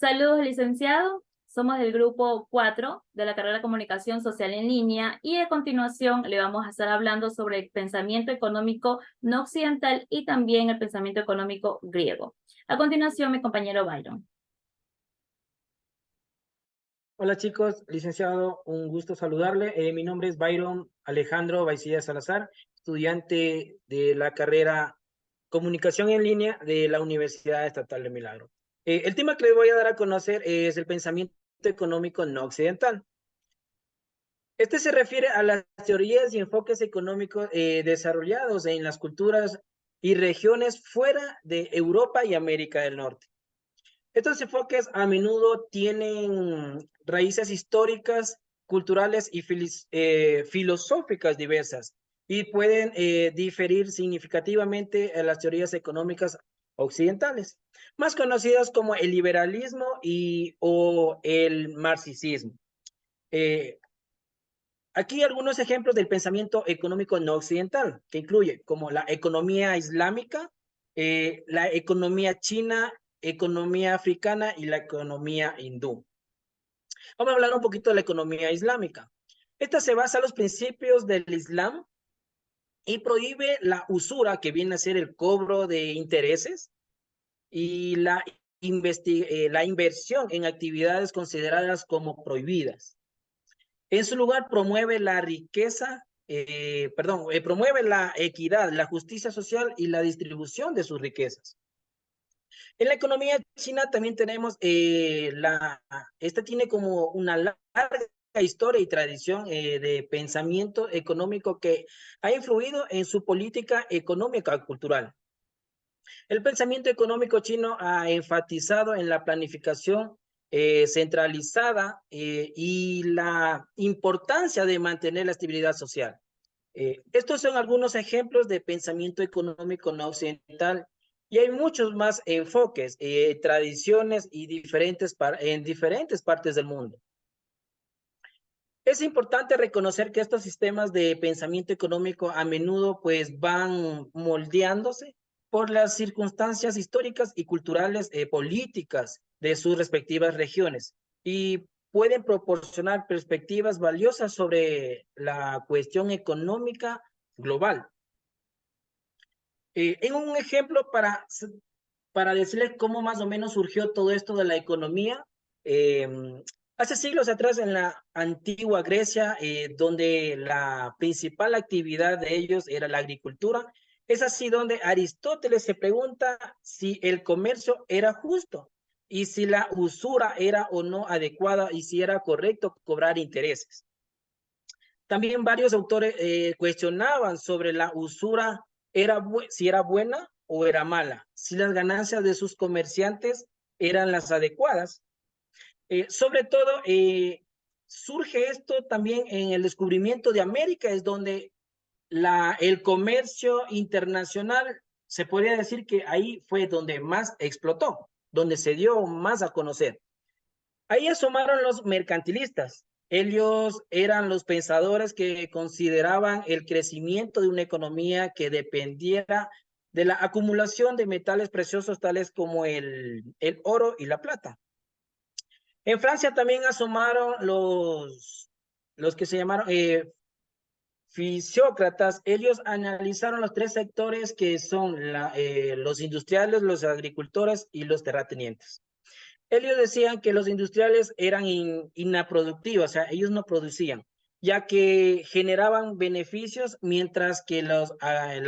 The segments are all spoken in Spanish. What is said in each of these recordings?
Saludos, licenciado. Somos del grupo 4 de la carrera de Comunicación Social en Línea y a continuación le vamos a estar hablando sobre el pensamiento económico no occidental y también el pensamiento económico griego. A continuación, mi compañero Byron. Hola chicos, licenciado, un gusto saludarle. Mi nombre es Byron Alejandro Baicilla Salazar, estudiante de la carrera Comunicación en Línea de la Universidad Estatal de Milagro. El tema que les voy a dar a conocer es el pensamiento económico no occidental. Este se refiere a las teorías y enfoques económicos desarrollados en las culturas y regiones fuera de Europa y América del Norte. Estos enfoques a menudo tienen raíces históricas, culturales y filosóficas diversas y pueden diferir significativamente a las teorías económicas occidentales, más conocidas como el liberalismo o el marxismo. Aquí algunos ejemplos del pensamiento económico no occidental, que incluye como la economía islámica, la economía china, economía africana y la economía hindú. Vamos a hablar un poquito de la economía islámica. Esta se basa en los principios del Islam y prohíbe la usura, que viene a ser el cobro de intereses, y la inversión en actividades consideradas como prohibidas. En su lugar promueve la riqueza, promueve la equidad, la justicia social y la distribución de sus riquezas. En la economía china también tenemos, esta tiene como una larga historia y tradición de pensamiento económico que ha influido en su política económica cultural. El pensamiento económico chino ha enfatizado en la planificación centralizada y la importancia de mantener la estabilidad social. Estos son algunos ejemplos de pensamiento económico no occidental y hay muchos más enfoques, tradiciones y en diferentes partes del mundo. Es importante reconocer que estos sistemas de pensamiento económico a menudo pues van moldeándose por las circunstancias históricas y culturales políticas de sus respectivas regiones y pueden proporcionar perspectivas valiosas sobre la cuestión económica global. En un ejemplo para decirles cómo más o menos surgió todo esto de la economía, hace siglos atrás en la antigua Grecia, donde la principal actividad de ellos era la agricultura, es así donde Aristóteles se pregunta si el comercio era justo y si la usura era o no adecuada y si era correcto cobrar intereses. También varios autores cuestionaban sobre la usura, si era buena o era mala, si las ganancias de sus comerciantes eran las adecuadas. Sobre todo, surge esto también en el descubrimiento de América, es donde el comercio internacional, se podría decir que ahí fue donde más explotó, donde se dio más a conocer. Ahí asomaron los mercantilistas. Ellos eran los pensadores que consideraban el crecimiento de una economía que dependiera de la acumulación de metales preciosos tales como el oro y la plata. En Francia también asomaron los que se llamaron fisiócratas. Ellos analizaron los tres sectores que son los industriales, los agricultores y los terratenientes. Ellos decían que los industriales eran inaproductivos, o sea, ellos no producían, ya que generaban beneficios, mientras que la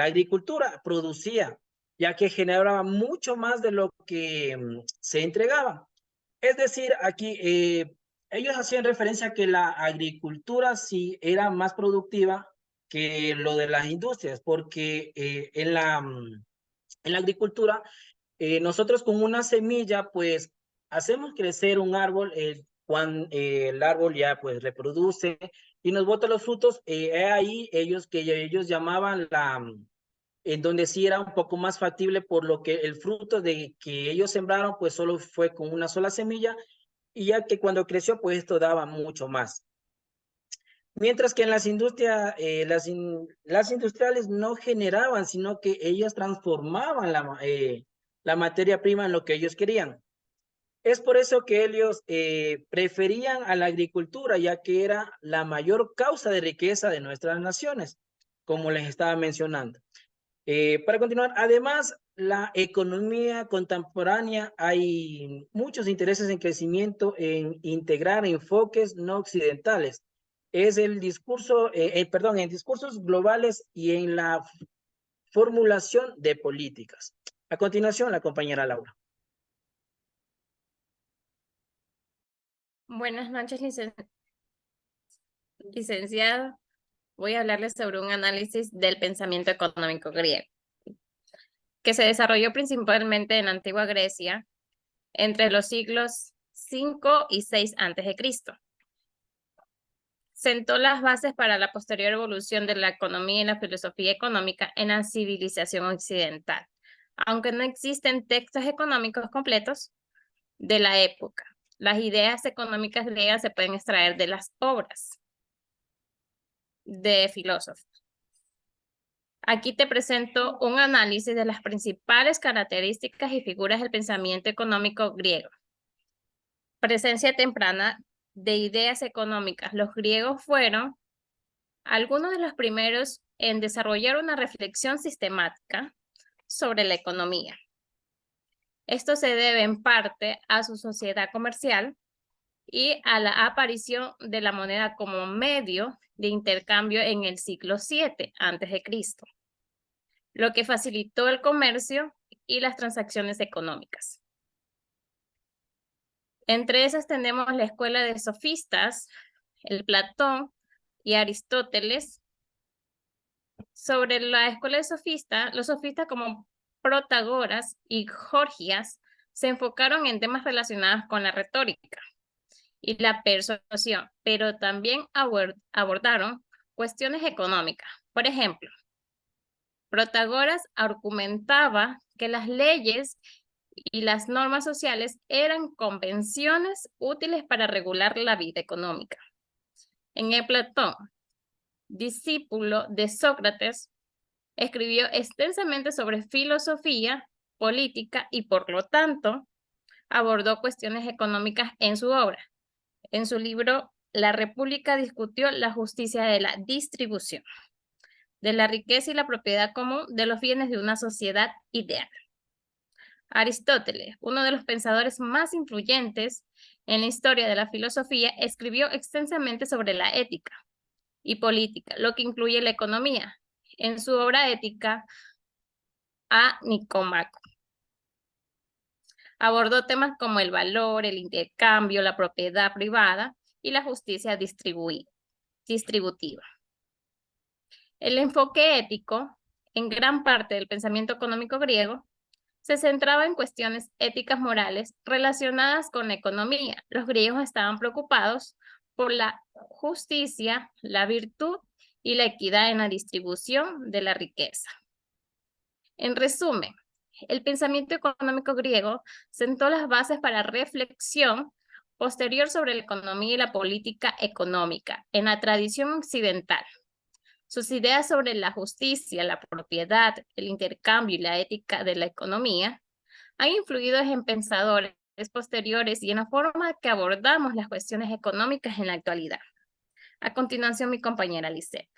agricultura producía, ya que generaba mucho más de lo que se entregaba. Es decir, aquí ellos hacían referencia a que la agricultura sí era más productiva que lo de las industrias, porque en la agricultura nosotros con una semilla pues hacemos crecer un árbol, cuando el árbol ya pues reproduce y nos bota los frutos, ahí ellos llamaban en donde sí era un poco más factible, por lo que el fruto de que ellos sembraron pues solo fue con una sola semilla, y ya que cuando creció pues esto daba mucho más. Mientras que en las industrias, las industriales no generaban, sino que ellas transformaban la materia prima en lo que ellos querían. Es por eso que ellos preferían a la agricultura, ya que era la mayor causa de riqueza de nuestras naciones, como les estaba mencionando. Para continuar, además, la economía contemporánea, hay muchos intereses en crecimiento en integrar enfoques no occidentales. Es el discurso, perdón, en discursos globales y en la formulación de políticas. A continuación, la compañera Laura. Buenas noches, licenciado. Voy a hablarles sobre un análisis del pensamiento económico griego, que se desarrolló principalmente en la antigua Grecia entre los siglos 5 y 6 a.C. Sentó las bases para la posterior evolución de la economía y la filosofía económica en la civilización occidental, aunque no existen textos económicos completos de la época. Las ideas económicas griegas se pueden extraer de las obras de filósofos. Aquí te presento un análisis de las principales características y figuras del pensamiento económico griego. Presencia temprana de ideas económicas. Los griegos fueron algunos de los primeros en desarrollar una reflexión sistemática sobre la economía. Esto se debe en parte a su sociedad comercial y a la aparición de la moneda como medio de intercambio en el siglo 7 a.C., lo que facilitó el comercio y las transacciones económicas. Entre esas tenemos la escuela de sofistas, el Platón y Aristóteles. Sobre la escuela de sofistas, los sofistas como Protágoras y Gorgias se enfocaron en temas relacionados con la retórica y la persuasión, pero también abordaron cuestiones económicas. Por ejemplo, Protágoras argumentaba que las leyes y las normas sociales eran convenciones útiles para regular la vida económica. En el Platón, discípulo de Sócrates, escribió extensamente sobre filosofía, política y por lo tanto abordó cuestiones económicas en su obra. En su libro La República discutió la justicia de la distribución, de la riqueza y la propiedad común de los bienes de una sociedad ideal. Aristóteles, uno de los pensadores más influyentes en la historia de la filosofía, escribió extensamente sobre la ética y política, lo que incluye la economía, en su obra ética a Nicómaco. Abordó temas como el valor, el intercambio, la propiedad privada y la justicia distributiva. El enfoque ético, en gran parte del pensamiento económico griego, se centraba en cuestiones éticas morales relacionadas con la economía. Los griegos estaban preocupados por la justicia, la virtud y la equidad en la distribución de la riqueza. En resumen, el pensamiento económico griego sentó las bases para reflexión posterior sobre la economía y la política económica en la tradición occidental. Sus ideas sobre la justicia, la propiedad, el intercambio y la ética de la economía han influido en pensadores posteriores y en la forma que abordamos las cuestiones económicas en la actualidad. A continuación, mi compañera Lisette.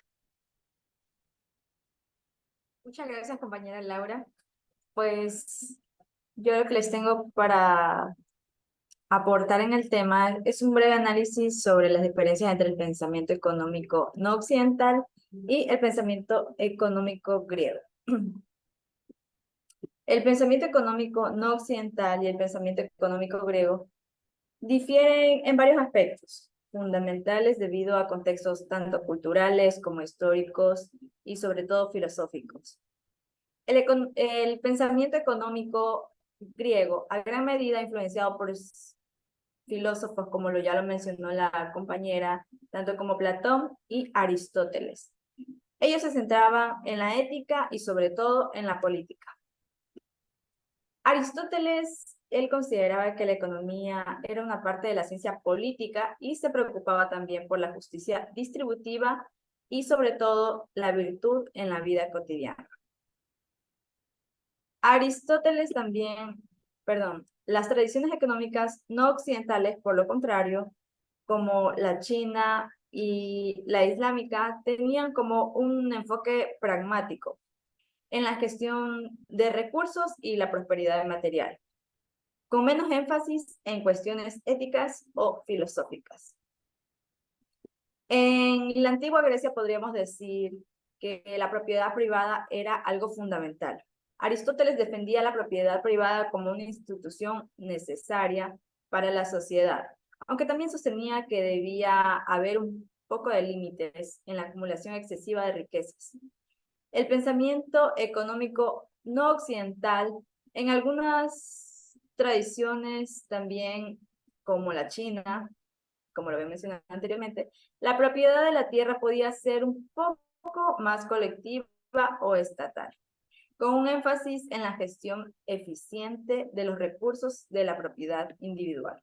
Muchas gracias, compañera Laura. Pues yo lo que les tengo para aportar en el tema es un breve análisis sobre las diferencias entre el pensamiento económico no occidental y el pensamiento económico griego. El pensamiento económico no occidental y el pensamiento económico griego difieren en varios aspectos fundamentales debido a contextos tanto culturales como históricos y sobre todo filosóficos. El pensamiento económico griego, a gran medida influenciado por filósofos como ya lo mencionó la compañera, tanto como Platón y Aristóteles. Ellos se centraban en la ética y sobre todo en la política. Aristóteles, él consideraba que la economía era una parte de la ciencia política y se preocupaba también por la justicia distributiva y sobre todo la virtud en la vida cotidiana. Aristóteles también las tradiciones económicas no occidentales, por lo contrario, como la china y la islámica, tenían como un enfoque pragmático en la gestión de recursos y la prosperidad material, con menos énfasis en cuestiones éticas o filosóficas. En la antigua Grecia podríamos decir que la propiedad privada era algo fundamental. Aristóteles defendía la propiedad privada como una institución necesaria para la sociedad, aunque también sostenía que debía haber un poco de límites en la acumulación excesiva de riquezas. El pensamiento económico no occidental, en algunas tradiciones también, como la China, como lo había mencionado anteriormente, la propiedad de la tierra podía ser un poco más colectiva o estatal, con un énfasis en la gestión eficiente de los recursos de la propiedad individual.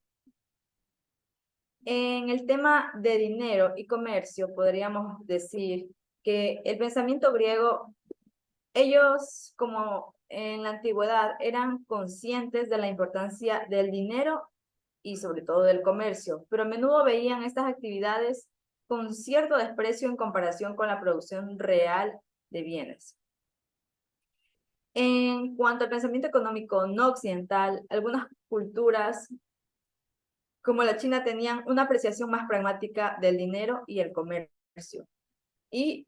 En el tema de dinero y comercio, podríamos decir que el pensamiento griego, ellos, como en la antigüedad, eran conscientes de la importancia del dinero y sobre todo del comercio, pero a menudo veían estas actividades con cierto desprecio en comparación con la producción real de bienes. En cuanto al pensamiento económico no occidental, algunas culturas, como la China, tenían una apreciación más pragmática del dinero y el comercio, y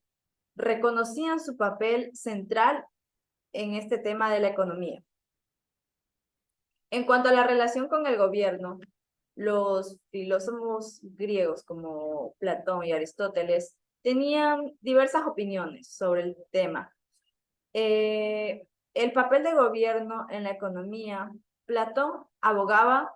reconocían su papel central en este tema de la economía. En cuanto a la relación con el gobierno, los filósofos griegos como Platón y Aristóteles tenían diversas opiniones sobre el tema. El papel del gobierno en la economía, Platón abogaba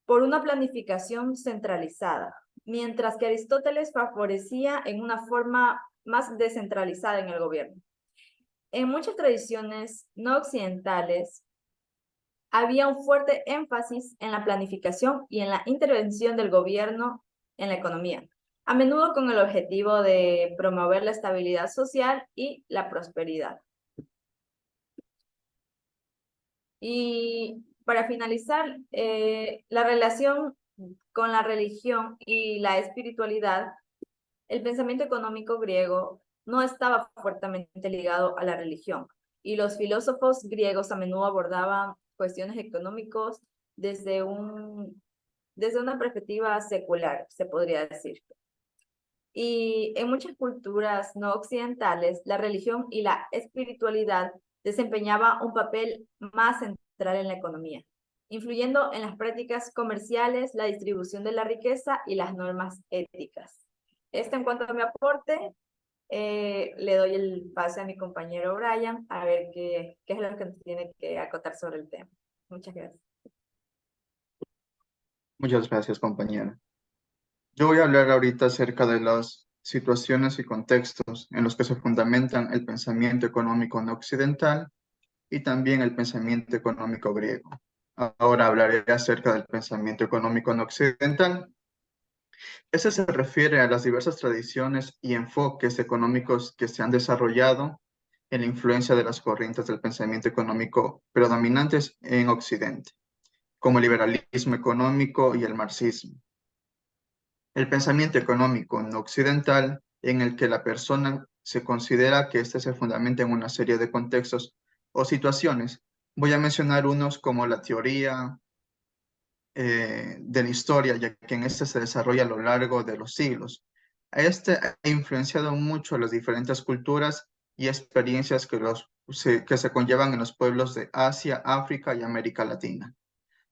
por una planificación centralizada, mientras que Aristóteles favorecía en una forma más descentralizada en el gobierno. En muchas tradiciones no occidentales, había un fuerte énfasis en la planificación y en la intervención del gobierno en la economía, a menudo con el objetivo de promover la estabilidad social y la prosperidad. Y para finalizar, la relación con la religión y la espiritualidad, el pensamiento económico griego no estaba fuertemente ligado a la religión, y los filósofos griegos a menudo abordaban cuestiones económicas desde una perspectiva secular, se podría decir. Y en muchas culturas no occidentales, la religión y la espiritualidad desempeñaban un papel más central en la economía, influyendo en las prácticas comerciales, la distribución de la riqueza y las normas éticas. Esto en cuanto a mi aporte, le doy el pase a mi compañero Brian a ver qué es lo que nos tiene que acotar sobre el tema. Muchas gracias. Muchas gracias, compañera. Yo voy a hablar ahorita acerca de las situaciones y contextos en los que se fundamentan el pensamiento económico no occidental y también el pensamiento económico griego. Ahora hablaré acerca del pensamiento económico no occidental. Ese se refiere a las diversas tradiciones y enfoques económicos que se han desarrollado en la influencia de las corrientes del pensamiento económico predominantes en Occidente, como el liberalismo económico y el marxismo. El pensamiento económico no occidental, en el que la persona se considera que éste se fundamenta en una serie de contextos o situaciones. Voy a mencionar unos como la teoría de la historia, ya que en este se desarrolla a lo largo de los siglos. Este ha influenciado mucho a las diferentes culturas y experiencias que se conllevan en los pueblos de Asia, África y América Latina.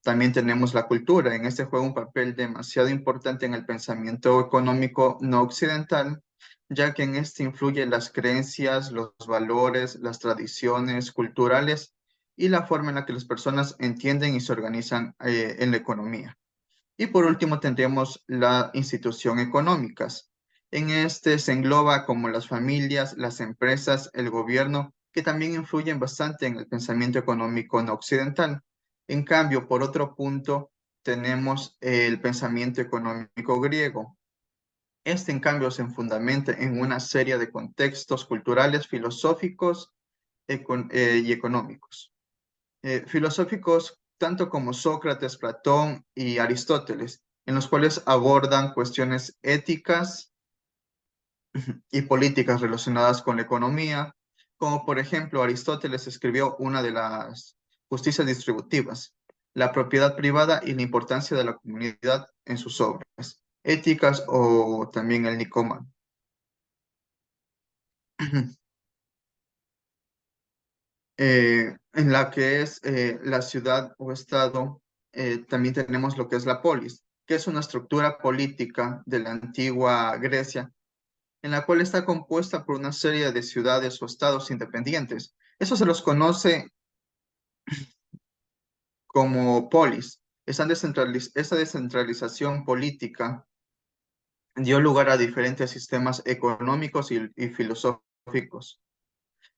También tenemos la cultura. En este juega un papel demasiado importante en el pensamiento económico no occidental, ya que en este influyen las creencias, los valores, las tradiciones culturales y la forma en la que las personas entienden y se organizan en la economía. Y por último tendríamos las instituciones económicas. En este se engloba como las familias, las empresas, el gobierno, que también influyen bastante en el pensamiento económico no occidental. En cambio, por otro punto, tenemos el pensamiento económico griego. Este, en cambio, se fundamenta en una serie de contextos culturales, filosóficos y económicos. Filosóficos tanto como Sócrates, Platón y Aristóteles, en los cuales abordan cuestiones éticas y políticas relacionadas con la economía, como por ejemplo Aristóteles escribió una de las justicias distributivas, la propiedad privada y la importancia de la comunidad en sus obras, éticas o también el Nicómaco. En la que es la ciudad o estado, también tenemos lo que es la polis, que es una estructura política de la antigua Grecia, en la cual está compuesta por una serie de ciudades o estados independientes. Eso se los conoce como polis. Esta descentralización política dio lugar a diferentes sistemas económicos y filosóficos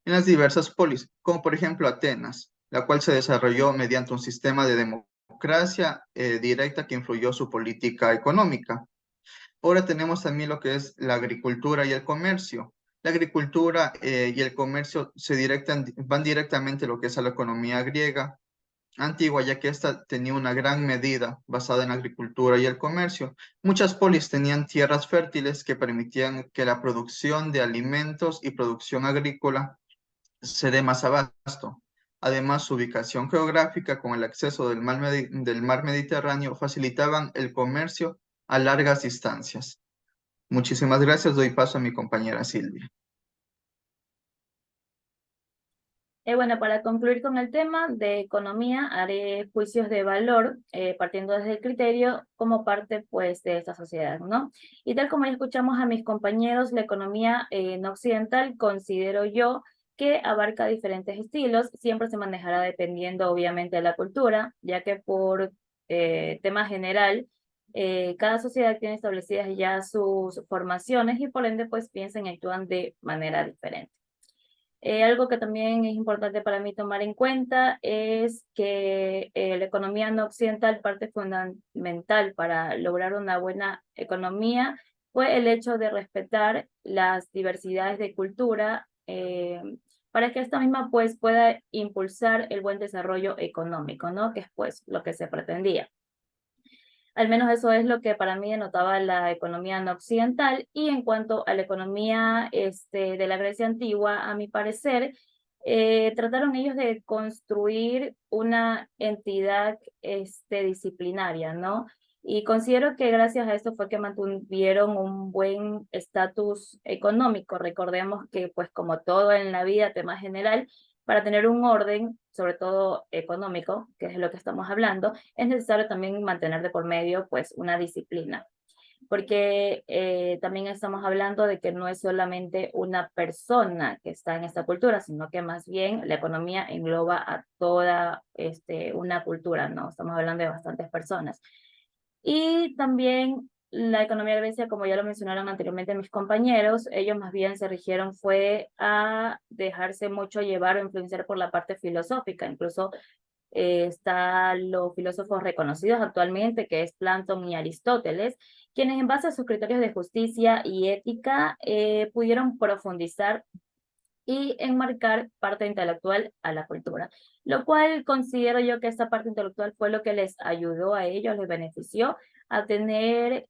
en las diversas polis, como por ejemplo Atenas, la cual se desarrolló mediante un sistema de democracia directa que influyó su política económica. Ahora tenemos también lo que es la agricultura y el comercio. La agricultura y el comercio van directamente lo que es a la economía griega antigua, ya que ésta tenía una gran medida basada en la agricultura y el comercio. Muchas polis tenían tierras fértiles que permitían que la producción de alimentos y producción agrícola se dé más abasto. Además, su ubicación geográfica con el acceso del mar Mediterráneo facilitaban el comercio a largas distancias. Muchísimas gracias. Doy paso a mi compañera Silvia. Bueno, para concluir con el tema de economía, haré juicios de valor partiendo desde el criterio como parte pues de esta sociedad, ¿no? Y tal como ya escuchamos a mis compañeros, la economía no occidental considero yo que abarca diferentes estilos, siempre se manejará dependiendo obviamente de la cultura, ya que por tema general, cada sociedad tiene establecidas ya sus formaciones y por ende pues piensan y actúan de manera diferente. Algo que también es importante para mí tomar en cuenta es que la economía no occidental, parte fundamental para lograr una buena economía, fue el hecho de respetar las diversidades de cultura para que esta misma pues pueda impulsar el buen desarrollo económico, ¿no? Que es pues lo que se pretendía. Al menos eso es lo que para mí denotaba la economía no occidental. Y en cuanto a la economía de la Grecia antigua, a mi parecer, trataron ellos de construir una entidad disciplinaria, ¿no? Y considero que gracias a esto fue que mantuvieron un buen estatus económico. Recordemos que, pues como todo en la vida, tema general, para tener un orden, sobre todo económico, que es de lo que estamos hablando, es necesario también mantener de por medio pues una disciplina, porque también estamos hablando de que no es solamente una persona que está en esta cultura, sino que más bien la economía engloba a toda una cultura, ¿no? Estamos hablando de bastantes personas. Y también la economía de Grecia, como ya lo mencionaron anteriormente mis compañeros, ellos más bien se rigieron fue a dejarse mucho llevar o influenciar por la parte filosófica. Incluso están los filósofos reconocidos actualmente, que es Platón y Aristóteles, quienes en base a sus criterios de justicia y ética pudieron profundizar y enmarcar parte intelectual a la cultura, lo cual considero yo que esta parte intelectual fue lo que les ayudó a ellos, les benefició a tener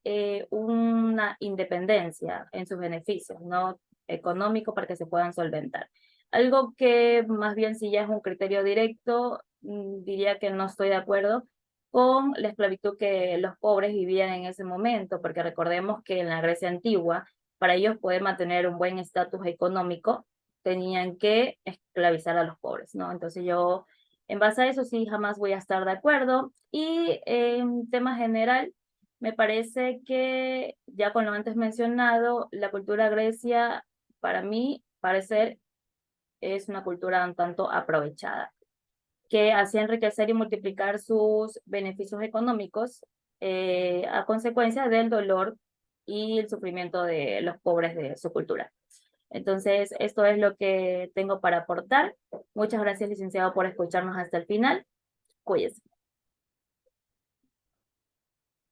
una independencia en sus beneficios, no económico, para que se puedan solventar. Algo que más bien si ya es un criterio directo, diría que no estoy de acuerdo con la esclavitud que los pobres vivían en ese momento, porque recordemos que en la Grecia antigua, para ellos poder mantener un buen estatus económico, tenían que esclavizar a los pobres, ¿no? Entonces yo, en base a eso, sí, jamás voy a estar de acuerdo. Y en tema general, me parece que, ya con lo antes mencionado, la cultura grecia, para mí, parecer, es una cultura un tanto aprovechada, que hacía enriquecer y multiplicar sus beneficios económicos a consecuencia del dolor y el sufrimiento de los pobres de su cultura. Entonces, esto es lo que tengo para aportar. Muchas gracias, licenciado, por escucharnos hasta el final. Cuídese.